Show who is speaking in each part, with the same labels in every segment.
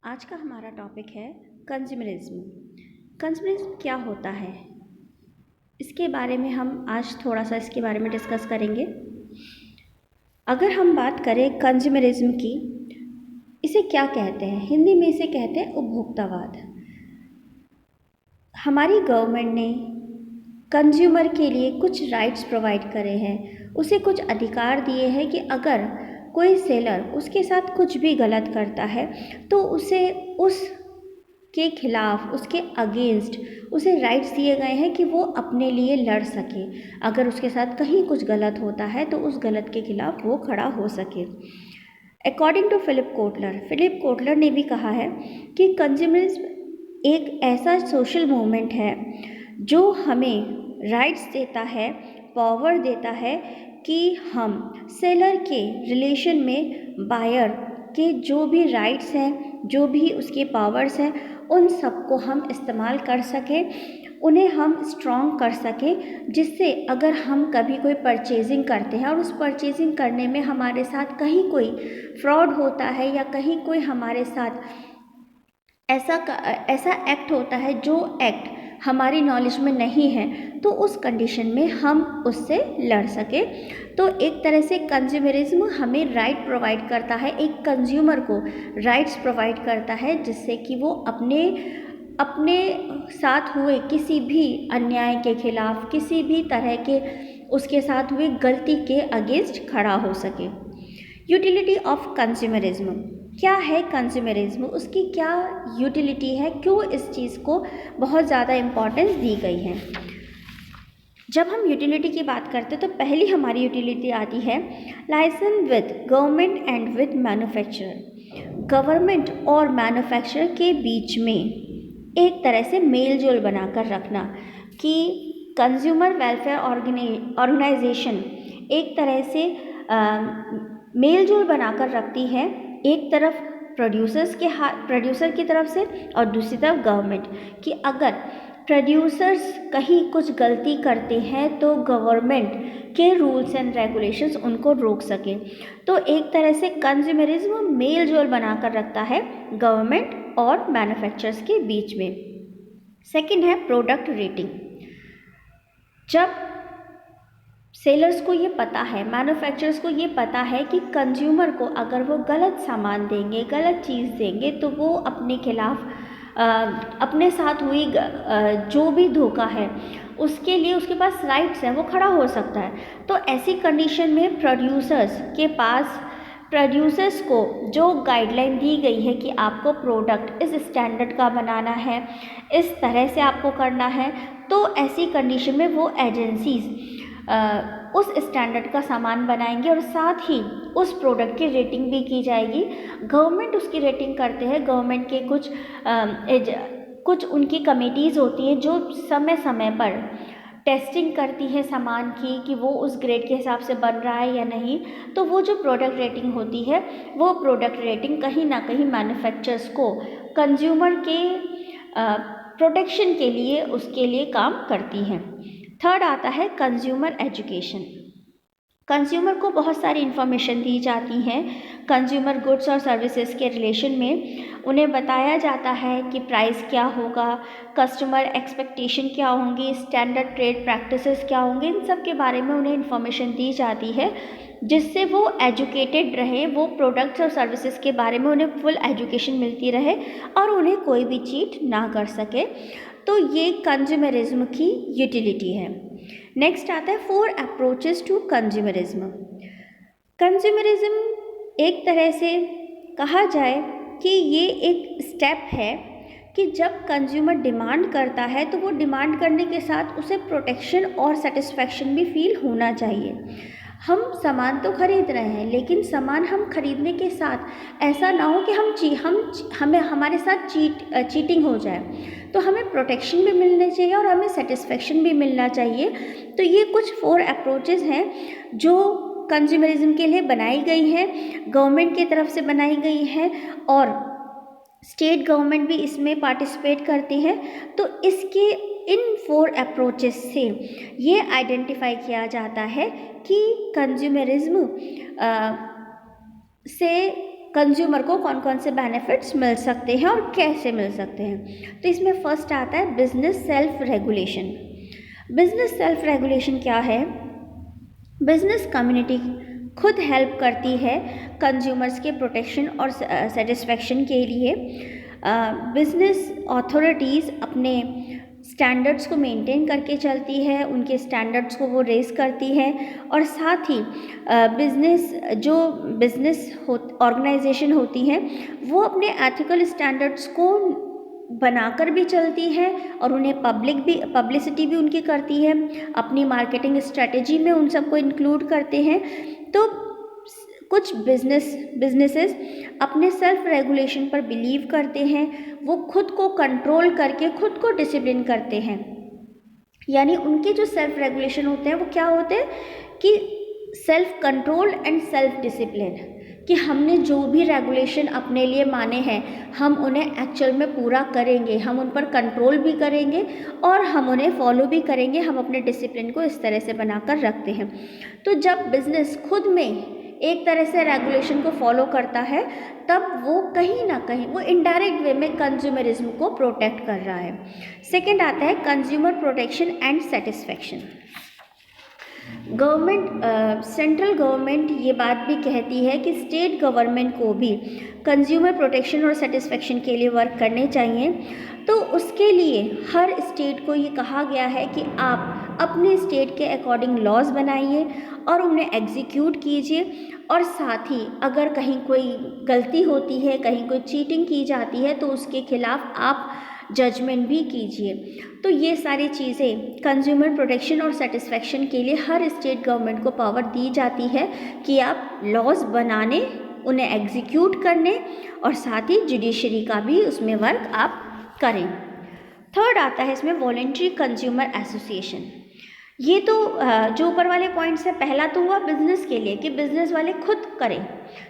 Speaker 1: आज का हमारा टॉपिक है कंज्यूमरिज्म। कंज्यूमरिज्म क्या होता है, इसके बारे में हम आज थोड़ा सा इसके बारे में डिस्कस करेंगे। अगर हम बात करें कंज्यूमरिज्म की, इसे क्या कहते हैं? हिंदी में इसे कहते हैं उपभोक्तावाद। हमारी गवर्नमेंट ने कंज्यूमर के लिए कुछ राइट्स प्रोवाइड करे हैं, उसे कुछ अधिकार दिए हैं कि अगर कोई सेलर उसके साथ कुछ भी गलत करता है तो उसे उसके खिलाफ, उसके अगेंस्ट उसे राइट्स दिए गए हैं कि वो अपने लिए लड़ सके। अगर उसके साथ कहीं कुछ गलत होता है तो उस गलत के खिलाफ वो खड़ा हो सके। अकॉर्डिंग टू फिलिप कोटलर ने भी कहा है कि कंज्यूमरिज्म एक ऐसा सोशल मूवमेंट है जो हमें राइट्स देता है, पावर देता है कि हम सेलर के रिलेशन में बायर के जो भी राइट्स हैं, जो भी उसके पावर्स हैं, उन सबको हम इस्तेमाल कर सकें, उन्हें हम स्ट्रॉन्ग कर सकें, जिससे अगर हम कभी कोई परचेजिंग करते हैं और उस परचेजिंग करने में हमारे साथ कहीं कोई फ्रॉड होता है या कहीं कोई हमारे साथ ऐसा एक्ट होता है जो एक्ट हमारी नॉलेज में नहीं है, तो उस कंडीशन में हम उससे लड़ सके। तो एक तरह से कंज्यूमरिज्म हमें राइट प्रोवाइड करता है, एक कंज्यूमर को राइट्स प्रोवाइड करता है, जिससे कि वो अपने साथ हुए किसी भी अन्याय के खिलाफ, किसी भी तरह के उसके साथ हुई गलती के अगेंस्ट खड़ा हो सके। यूटिलिटी ऑफ कंज्यूमरिज्म क्या है? कंज्यूमरिज्म, उसकी क्या यूटिलिटी है, क्यों इस चीज़ को बहुत ज़्यादा इम्पोर्टेंस दी गई है? जब हम यूटिलिटी की बात करते हैं तो पहली हमारी यूटिलिटी आती है license with government and with manufacturer. Government और मैन्युफैक्चरर के बीच में एक तरह से मेल जोल बनाकर रखना कि कंज्यूमर वेलफेयर ऑर्गेनाइजेशन एक तरह से मेल जोल बनाकर रखती है, एक तरफ प्रोड्यूसर की तरफ से और दूसरी तरफ गवर्नमेंट, कि अगर प्रोड्यूसर्स कहीं कुछ गलती करते हैं तो गवर्नमेंट के रूल्स एंड रेगुलेशंस उनको रोक सके। तो एक तरह से कंज्यूमरिज्म मेल जोल बनाकर रखता है गवर्नमेंट और मैन्युफैक्चरर्स के बीच में। सेकंड है प्रोडक्ट रेटिंग। जब सेलर्स को ये पता है, मैन्युफैक्चरर्स को ये पता है कि कंज्यूमर को अगर वो गलत सामान देंगे, गलत चीज़ देंगे, तो वो अपने खिलाफ अपने साथ हुई जो भी धोखा है उसके लिए उसके पास राइट्स हैं, वो खड़ा हो सकता है। तो ऐसी कंडीशन में प्रोड्यूसर्स को जो गाइडलाइन दी गई है कि आपको प्रोडक्ट इस स्टैंडर्ड का बनाना है, इस तरह से आपको करना है, तो ऐसी कंडीशन में वो एजेंसीज उस स्टैंडर्ड का सामान बनाएंगे और साथ ही उस प्रोडक्ट की रेटिंग भी की जाएगी। गवर्नमेंट उसकी रेटिंग करते हैं, गवर्नमेंट के कुछ उनकी कमेटीज़ होती हैं जो समय समय पर टेस्टिंग करती है सामान की कि वो उस ग्रेड के हिसाब से बन रहा है या नहीं। तो वो जो प्रोडक्ट रेटिंग होती है, वो प्रोडक्ट रेटिंग कहीं ना कहीं मैन्युफैक्चरर्स को कंज्यूमर के प्रोटेक्शन के लिए उसके लिए काम करती हैं। थर्ड आता है कंज्यूमर एजुकेशन। कंज्यूमर को बहुत सारी इन्फॉर्मेशन दी जाती हैं कंज्यूमर गुड्स और सर्विसेज के रिलेशन में। उन्हें बताया जाता है कि प्राइस क्या होगा, कस्टमर एक्सपेक्टेशन क्या होंगी, स्टैंडर्ड ट्रेड प्रैक्टिसेस क्या होंगे, इन सब के बारे में उन्हें इन्फॉर्मेशन दी जाती है, जिससे वो एजुकेटेड रहे, वो प्रोडक्ट्स और सर्विसेज के बारे में उन्हें फुल एजुकेशन मिलती रहे और उन्हें कोई भी चीट ना कर सके। तो ये कंज्यूमरिज्म की यूटिलिटी है। नेक्स्ट आता है 4 अप्रोचेस टू कंज्यूमरिज्म। कंज्यूमरिज्म एक तरह से कहा जाए कि ये एक स्टेप है कि जब कंज्यूमर डिमांड करता है तो वो डिमांड करने के साथ उसे प्रोटेक्शन और सेटिस्फैक्शन भी फील होना चाहिए। हम सामान तो खरीद रहे हैं, लेकिन सामान हम खरीदने के साथ ऐसा ना हो कि हमें हमारे साथ चीटिंग हो जाए। तो हमें प्रोटेक्शन भी मिलनी चाहिए और हमें सेटिस्फैक्शन भी मिलना चाहिए। तो ये कुछ 4 अप्रोचेस हैं जो कंज्यूमरिज्म के लिए बनाई गई हैं, गवर्नमेंट की तरफ से बनाई गई हैं और स्टेट गवर्नमेंट भी इसमें पार्टिसिपेट करती हैं। तो इसके इन 4 अप्रोचेस से ये आइडेंटिफाई किया जाता है कि कंज्यूमरिज्म से कंज्यूमर को कौन कौन से बेनिफिट्स मिल सकते हैं और कैसे मिल सकते हैं। तो इसमें फर्स्ट आता है business self regulation. Business self regulation क्या है? बिजनेस कम्युनिटी खुद हेल्प करती है कंज्यूमर्स के प्रोटेक्शन और सेटिस्फेक्शन के लिए। बिजनेस अथॉरिटीज़ अपने स्टैंडर्ड्स को मेंटेन करके चलती है, उनके स्टैंडर्ड्स को वो रेज़ करती है, और साथ ही बिजनेस ऑर्गेनाइजेशन होती हैं वो अपने एथिकल स्टैंडर्ड्स को बनाकर भी चलती है और उन्हें पब्लिसिटी भी उनकी करती है, अपनी मार्केटिंग स्ट्रेटजी में उन सबको इंक्लूड करते हैं। तो कुछ बिजनेसेस अपने सेल्फ रेगुलेशन पर बिलीव करते हैं, वो खुद को कंट्रोल करके खुद को डिसिप्लिन करते हैं। यानी उनके जो सेल्फ रेगुलेशन होते हैं वो क्या होते हैं कि self control and self discipline, कि हमने जो भी रेगुलेशन अपने लिए माने हैं हम उन्हें एक्चुअल में पूरा करेंगे, हम उन पर कंट्रोल भी करेंगे और हम उन्हें फॉलो भी करेंगे। हम अपने डिसिप्लिन को इस तरह से बनाकर रखते हैं। तो जब बिजनेस खुद में एक तरह से रेगुलेशन को फॉलो करता है तब वो कहीं ना कहीं वो इनडायरेक्ट वे में कंज्यूमरिज्म को प्रोटेक्ट कर रहा है। सेकंड आता है consumer protection and satisfaction. Central government ये बात भी कहती है कि स्टेट गवर्नमेंट को भी कंज्यूमर प्रोटेक्शन और सेटिस्फेक्शन के लिए वर्क करने चाहिए। तो उसके लिए हर स्टेट को ये कहा गया है कि आप अपने स्टेट के अकॉर्डिंग लॉज बनाइए और उन्हें एग्जीक्यूट कीजिए, और साथ ही अगर कहीं कोई गलती होती है, कहीं कोई चीटिंग की जाती है तो उसके खिलाफ आप जजमेंट भी कीजिए। तो ये सारी चीज़ें कंज्यूमर प्रोटेक्शन और सेटिस्फेक्शन के लिए हर स्टेट गवर्नमेंट को पावर दी जाती है कि आप लॉज बनाने, उन्हें एग्जीक्यूट करने और साथ ही जुडिशरी का भी उसमें वर्क आप करें। थर्ड आता है इसमें वॉलंटरी कंज्यूमर एसोसिएशन। ये तो जो ऊपर वाले पॉइंट्स है, पहला तो हुआ बिजनेस के लिए कि बिजनेस वाले खुद करें।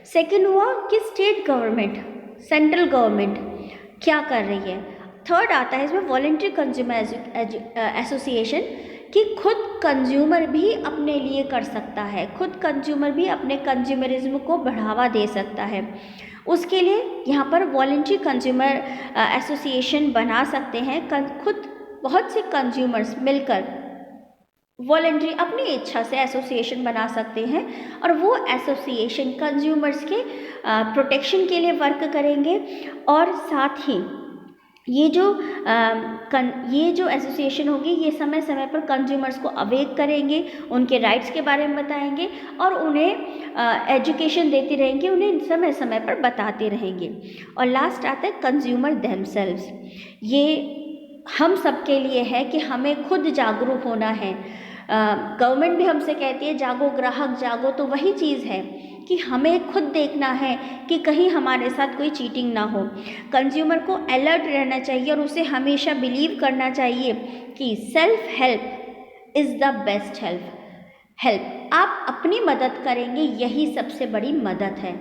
Speaker 1: सेकंड हुआ कि स्टेट गवर्नमेंट, सेंट्रल गवर्नमेंट क्या कर रही है। थर्ड आता है इसमें वॉलंटरी कंज्यूमर एसोसिएशन कि खुद कंज्यूमर भी अपने लिए कर सकता है, खुद कंज्यूमर भी अपने कंज्यूमरिज्म को बढ़ावा दे सकता है। उसके लिए यहाँ पर वॉलंटरी कंज्यूमर एसोसिएशन बना सकते हैं। खुद बहुत से कंज्यूमर्स मिलकर वॉलंटरी अपनी इच्छा से एसोसिएशन बना सकते हैं और वो एसोसिएशन कंज्यूमर्स के प्रोटेक्शन के लिए वर्क करेंगे, और साथ ही ये जो एसोसिएशन होगी ये समय समय पर कंज्यूमर्स को अवेक करेंगे, उनके राइट्स के बारे में बताएंगे और उन्हें एजुकेशन देती रहेंगे, उन्हें समय समय पर बताते रहेंगे। और लास्ट आता है कंज्यूमर देमसेल्व्स। ये हम सब के लिए है कि हमें खुद जागरूक होना है। गवर्नमेंट भी हमसे कहती है जागो ग्राहक जागो, तो वही चीज़ है कि हमें खुद देखना है कि कहीं हमारे साथ कोई चीटिंग ना हो। कंज्यूमर को अलर्ट रहना चाहिए और उसे हमेशा बिलीव करना चाहिए कि self help is the best help. आप अपनी मदद करेंगे, यही सबसे बड़ी मदद है।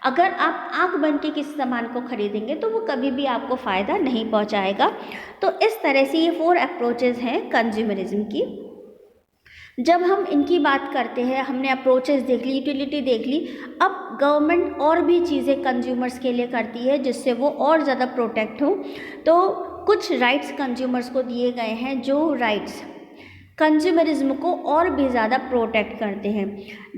Speaker 1: अगर आप आंख बंद के किसी सामान को खरीदेंगे तो वो कभी भी आपको फ़ायदा नहीं पहुंचाएगा। तो इस तरह से ये 4 अप्रोचेज़ हैं कंज्यूमरिज्म की। जब हम इनकी बात करते हैं, हमने अप्रोचेस देख ली, यूटिलिटी देख ली, अब गवर्नमेंट और भी चीज़ें कंज्यूमर्स के लिए करती है जिससे वो और ज़्यादा प्रोटेक्ट हो। तो कुछ राइट्स कंज्यूमर्स को दिए गए हैं जो राइट्स कंज्यूमरिज्म को और भी ज़्यादा प्रोटेक्ट करते हैं।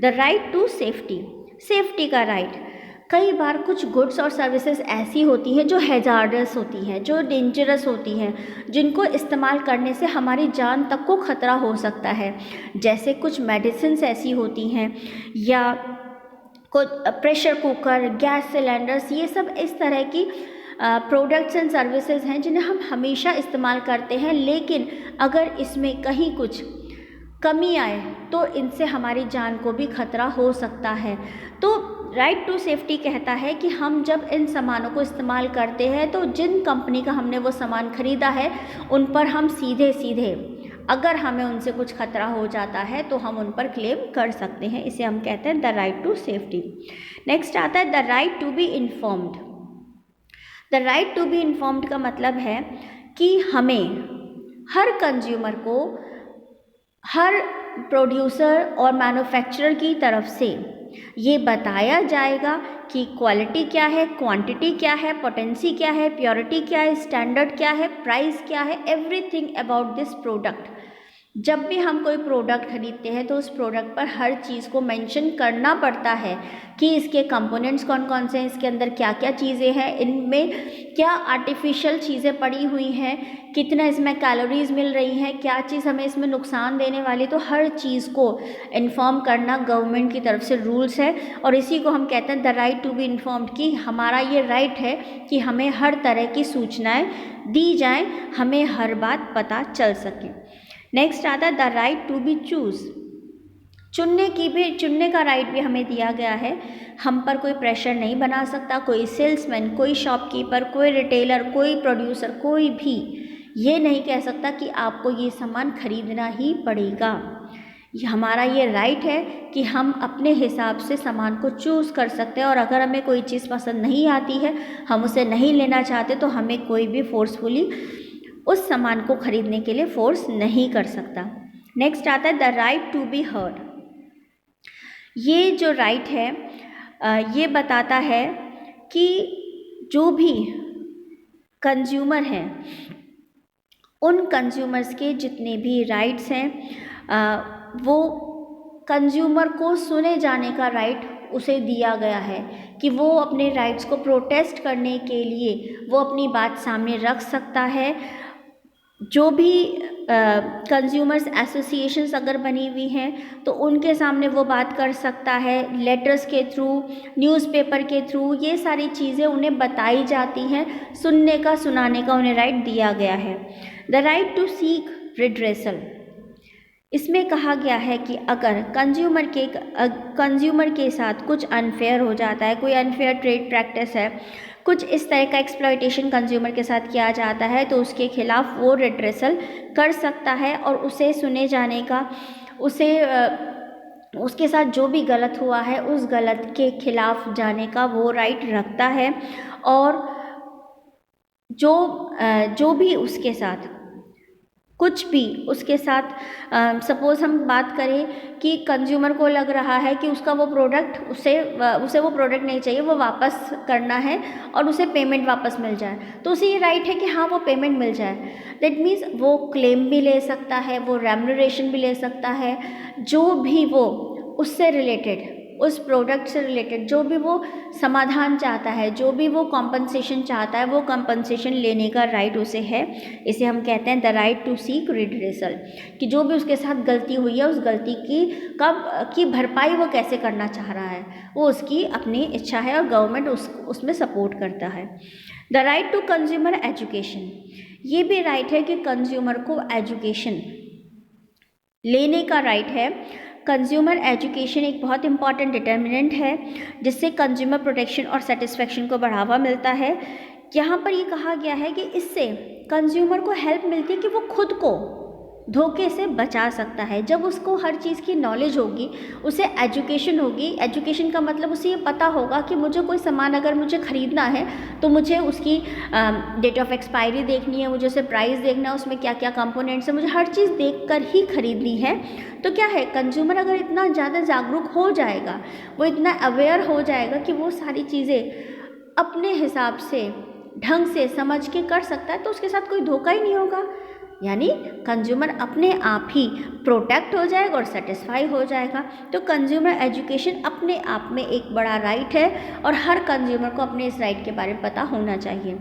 Speaker 1: द राइट टू सेफ्टी का राइट। कई बार कुछ गुड्स और सर्विसेज ऐसी होती हैं जो हैजार्डस होती हैं, जो डेंजरस होती हैं, जिनको इस्तेमाल करने से हमारी जान तक को ख़तरा हो सकता है। जैसे कुछ मेडिसिन्स ऐसी होती हैं या कुछ प्रेशर कुकर, गैस सिलेंडर्स, ये सब इस तरह की प्रोडक्ट्स एंड सर्विसेज हैं जिन्हें हम हमेशा इस्तेमाल करते हैं, लेकिन अगर इसमें कहीं कुछ कमी आए तो इनसे हमारी जान को भी खतरा हो सकता है। तो राइट टू सेफ्टी कहता है कि हम जब इन सामानों को इस्तेमाल करते हैं तो जिन कंपनी का हमने वो सामान ख़रीदा है उन पर हम सीधे अगर हमें उनसे कुछ खतरा हो जाता है तो हम उन पर क्लेम कर सकते हैं। इसे हम कहते हैं the right to safety. Next आता है the right to be informed. The right to be informed का मतलब है कि हमें हर कंज्यूमर को हर प्रोड्यूसर और मैन्युफैक्चरर की तरफ से ये बताया जाएगा कि क्वालिटी क्या है, क्वांटिटी क्या है, पोटेंसी क्या है, प्योरिटी क्या है, स्टैंडर्ड क्या है, प्राइस क्या है, एवरीथिंग अबाउट दिस प्रोडक्ट। जब भी हम कोई प्रोडक्ट खरीदते हैं तो उस प्रोडक्ट पर हर चीज़ को मेंशन करना पड़ता है कि इसके कंपोनेंट्स कौन कौन से हैं, इसके अंदर क्या क्या चीज़ें हैं, इनमें क्या आर्टिफिशियल चीज़ें पड़ी हुई हैं, कितना इसमें कैलोरीज मिल रही हैं, क्या चीज़ हमें इसमें नुकसान देने वाली। तो हर चीज़ को इन्फॉर्म करना गवर्नमेंट की तरफ से रूल्स है और इसी को हम कहते हैं the right to be informed, कि हमारा ये राइट है कि हमें हर तरह की सूचनाएँ दी जाएँ, हमें हर बात पता चल सके। नेक्स्ट आता है the right to be choose. चुनने का राइट भी हमें दिया गया है। हम पर कोई प्रेशर नहीं बना सकता, कोई सेल्समैन, कोई शॉपकीपर, कोई रिटेलर, कोई प्रोड्यूसर, कोई भी ये नहीं कह सकता कि आपको ये सामान खरीदना ही पड़ेगा। हमारा ये राइट है कि हम अपने हिसाब से सामान को चूज़ कर सकते हैं और अगर हमें कोई चीज़ पसंद नहीं आती है, हम उसे नहीं लेना चाहते, तो हमें कोई भी फोर्सफुली उस सामान को खरीदने के लिए फोर्स नहीं कर सकता। नेक्स्ट आता है the right to be heard. ये जो राइट है ये बताता है कि जो भी कंज्यूमर हैं, उन कंज्यूमर्स के जितने भी राइट्स हैं वो कंज्यूमर को सुने जाने का राइट उसे दिया गया है कि वो अपने राइट्स को प्रोटेस्ट करने के लिए वो अपनी बात सामने रख सकता है। जो भी कंज्यूमर्स एसोसिएशंस अगर बनी हुई हैं तो उनके सामने वो बात कर सकता है, लेटर्स के थ्रू, न्यूज़पेपर के थ्रू, ये सारी चीज़ें उन्हें बताई जाती हैं, सुनने का सुनाने का उन्हें राइट दिया गया है। The right to seek redressal, इसमें कहा गया है कि अगर कंज्यूमर के साथ कुछ अनफेयर हो जाता है, कोई अनफेयर ट्रेड प्रैक्टिस है, कुछ इस तरह का एक्सप्लॉयटेशन कंज्यूमर के साथ किया जाता है, तो उसके खिलाफ वो रिड्रेसल कर सकता है और उसे सुने जाने का, उसके साथ जो भी गलत हुआ है उस गलत के खिलाफ जाने का वो राइट रखता है। और जो भी उसके साथ कुछ भी उसके साथ सपोज़ हम बात करें कि कंज्यूमर को लग रहा है कि उसका वो प्रोडक्ट उसे वो प्रोडक्ट नहीं चाहिए, वो वापस करना है और उसे पेमेंट वापस मिल जाए, तो उसे ये राइट है कि हाँ वो पेमेंट मिल जाए। दैट मीन्स वो क्लेम भी ले सकता है, वो रेम्यूनरेशन भी ले सकता है, जो भी वो उससे रिलेटेड, उस प्रोडक्ट से रिलेटेड जो भी वो समाधान चाहता है, जो भी वो कॉम्पनसेशन चाहता है, वो कॉम्पनसेशन लेने का राइट उसे है। इसे हम कहते हैं the right to seek redressal, कि जो भी उसके साथ गलती हुई है उस गलती की भरपाई वो कैसे करना चाह रहा है, वो उसकी अपनी इच्छा है और गवर्नमेंट उसमें सपोर्ट करता है। The right to consumer education, ये भी राइट है कि कंज्यूमर को एजुकेशन लेने का राइट है। कंज्यूमर एजुकेशन एक बहुत इंपॉर्टेंट डिटर्मिनेंट है जिससे कंज्यूमर प्रोटेक्शन और सेटिस्फेक्शन को बढ़ावा मिलता है। यहाँ पर ये कहा गया है कि इससे कंज्यूमर को हेल्प मिलती है कि वो खुद को धोखे से बचा सकता है। जब उसको हर चीज़ की नॉलेज होगी, उसे एजुकेशन होगी, एजुकेशन का मतलब उसे ये पता होगा कि मुझे कोई सामान अगर मुझे ख़रीदना है तो मुझे उसकी डेट ऑफ एक्सपायरी देखनी है, मुझे उसे प्राइस देखना है, उसमें क्या क्या कंपोनेंट्स है, मुझे हर चीज़ देखकर ही खरीदनी है। तो क्या है, कंज्यूमर अगर इतना ज़्यादा जागरूक हो जाएगा, वो इतना अवेयर हो जाएगा कि वो सारी चीज़ें अपने हिसाब से ढंग से समझ के कर सकता है, तो उसके साथ कोई धोखा ही नहीं होगा। यानी कंज्यूमर अपने आप ही प्रोटेक्ट हो जाएगा और सेटिस्फाई हो जाएगा। तो कंज्यूमर एजुकेशन अपने आप में एक बड़ा राइट है और हर कंज्यूमर को अपने इस राइट के बारे में पता होना चाहिए।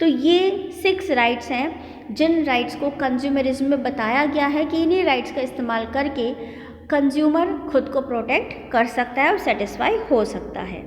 Speaker 1: तो ये 6 राइट्स हैं जिन राइट्स को कंज्यूमरिज्म में बताया गया है कि इन्हीं राइट्स का इस्तेमाल करके कंज्यूमर खुद को प्रोटेक्ट कर सकता है और सेटिस्फाई हो सकता है।